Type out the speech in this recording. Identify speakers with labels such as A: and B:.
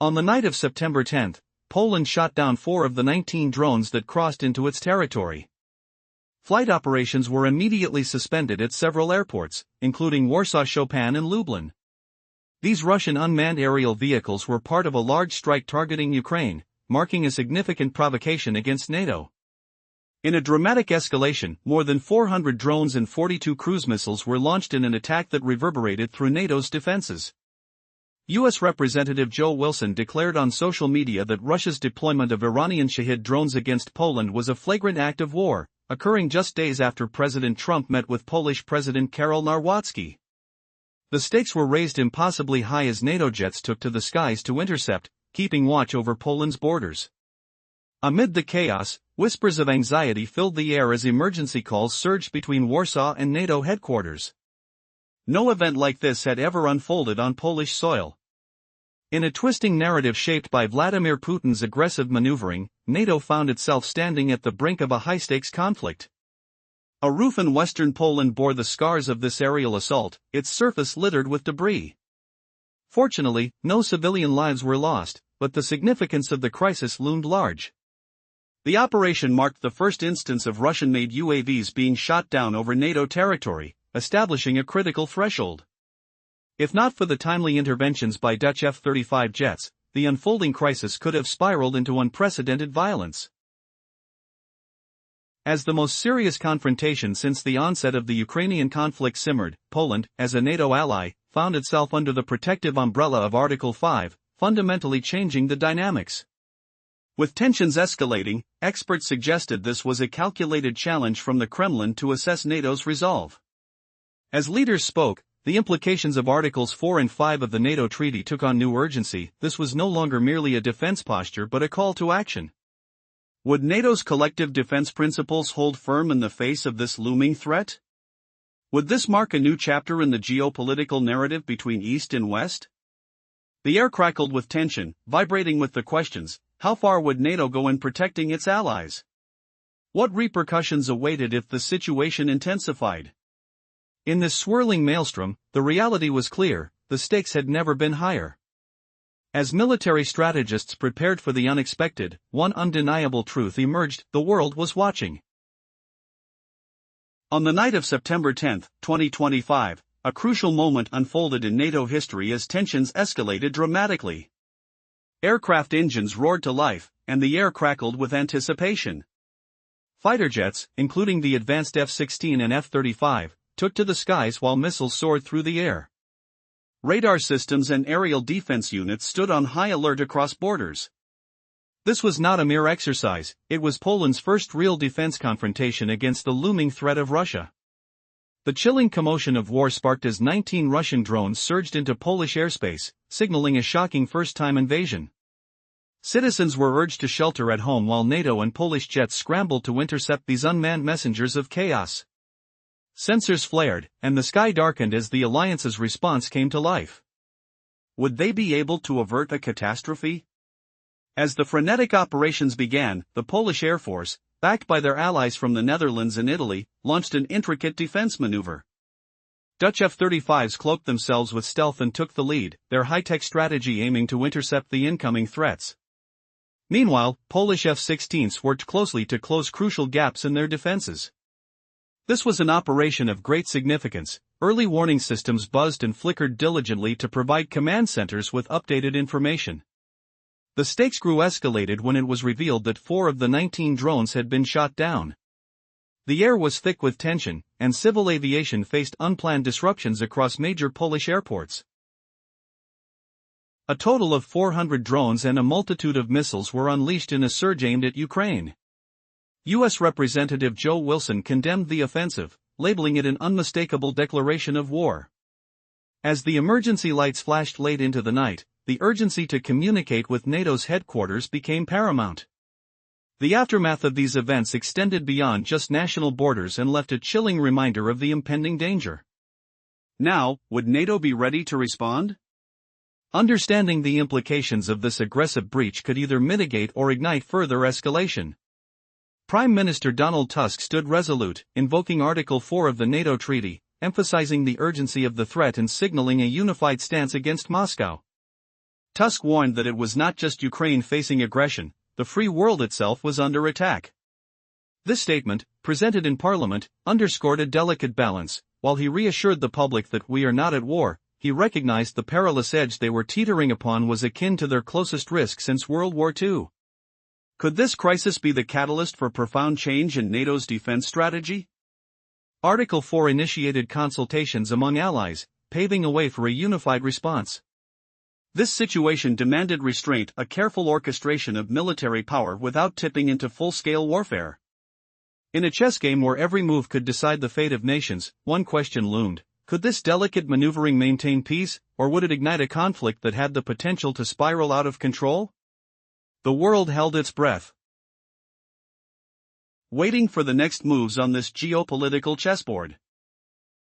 A: On the night of September 10, Poland shot down 4 of the 19 drones that crossed into its territory. Flight operations were immediately suspended at several airports, including Warsaw Chopin and Lublin. These Russian unmanned aerial vehicles were part of a large strike targeting Ukraine, marking a significant provocation against NATO. In a dramatic escalation, more than 400 drones and 42 cruise missiles were launched in an attack that reverberated through NATO's defenses. U.S. Representative Joe Wilson declared on social media that Russia's deployment of Iranian Shahed drones against Poland was a flagrant act of war, occurring just days after President Trump met with Polish President Karol Nawrocki. The stakes were raised impossibly high as NATO jets took to the skies to intercept, keeping watch over Poland's borders. Amid the chaos, whispers of anxiety filled the air as emergency calls surged between Warsaw and NATO headquarters. No event like this had ever unfolded on Polish soil. In a twisting narrative shaped by Vladimir Putin's aggressive maneuvering, NATO found itself standing at the brink of a high-stakes conflict. A roof in western Poland bore the scars of this aerial assault, its surface littered with debris. Fortunately, no civilian lives were lost, but the significance of the crisis loomed large. The operation marked the first instance of Russian-made UAVs being shot down over NATO territory, establishing a critical threshold. If not for the timely interventions by Dutch F-35 jets, the unfolding crisis could have spiraled into unprecedented violence. As the most serious confrontation since the onset of the Ukrainian conflict simmered, Poland, as a NATO ally, found itself under the protective umbrella of Article 5, fundamentally changing the dynamics. With tensions escalating, experts suggested this was a calculated challenge from the Kremlin to assess NATO's resolve. As leaders spoke, the implications of Articles 4 and 5 of the NATO treaty took on new urgency. This was no longer merely a defense posture but a call to action. Would NATO's collective defense principles hold firm in the face of this looming threat? Would this mark a new chapter in the geopolitical narrative between East and West? The air crackled with tension, vibrating with the questions: how far would NATO go in protecting its allies? What repercussions awaited if the situation intensified? In this swirling maelstrom, the reality was clear: the stakes had never been higher. As military strategists prepared for the unexpected, one undeniable truth emerged: the world was watching. On the night of September 10, 2025, a crucial moment unfolded in NATO history as tensions escalated dramatically. Aircraft engines roared to life, and the air crackled with anticipation. Fighter jets, including the advanced F-16 and F-35, took to the skies while missiles soared through the air. Radar systems and aerial defense units stood on high alert across borders. This was not a mere exercise, it was Poland's first real defense confrontation against the looming threat of Russia. The chilling commotion of war sparked as 19 Russian drones surged into Polish airspace, signaling a shocking first-time invasion. Citizens were urged to shelter at home while NATO and Polish jets scrambled to intercept these unmanned messengers of chaos. Sensors flared, and the sky darkened as the alliance's response came to life. Would they be able to avert a catastrophe? As the frenetic operations began, the Polish Air Force, backed by their allies from the Netherlands and Italy, launched an intricate defense maneuver. Dutch F-35s cloaked themselves with stealth and took the lead, their high-tech strategy aiming to intercept the incoming threats. Meanwhile, Polish F-16s worked closely to close crucial gaps in their defenses. This was an operation of great significance. Early warning systems buzzed and flickered diligently to provide command centers with updated information. The stakes escalated when it was revealed that 4 of the 19 drones had been shot down. The air was thick with tension, and civil aviation faced unplanned disruptions across major Polish airports. A total of 400 drones and a multitude of missiles were unleashed in a surge aimed at Ukraine. U.S. Representative Joe Wilson condemned the offensive, labeling it an unmistakable declaration of war. As the emergency lights flashed late into the night, the urgency to communicate with NATO's headquarters became paramount. The aftermath of these events extended beyond just national borders and left a chilling reminder of the impending danger. Now, would NATO be ready to respond? Understanding the implications of this aggressive breach could either mitigate or ignite further escalation. Prime Minister Donald Tusk stood resolute, invoking Article 4 of the NATO treaty, emphasizing the urgency of the threat and signaling a unified stance against Moscow. Tusk warned that it was not just Ukraine facing aggression, the free world itself was under attack. This statement, presented in Parliament, underscored a delicate balance. While he reassured the public that we are not at war, he recognized the perilous edge they were teetering upon was akin to their closest risk since World War II. Could this crisis be the catalyst for profound change in NATO's defense strategy? Article 4 initiated consultations among allies, paving a way for a unified response. This situation demanded restraint, a careful orchestration of military power without tipping into full-scale warfare. In a chess game where every move could decide the fate of nations, one question loomed: could this delicate maneuvering maintain peace, or would it ignite a conflict that had the potential to spiral out of control? The world held its breath, waiting for the next moves on this geopolitical chessboard.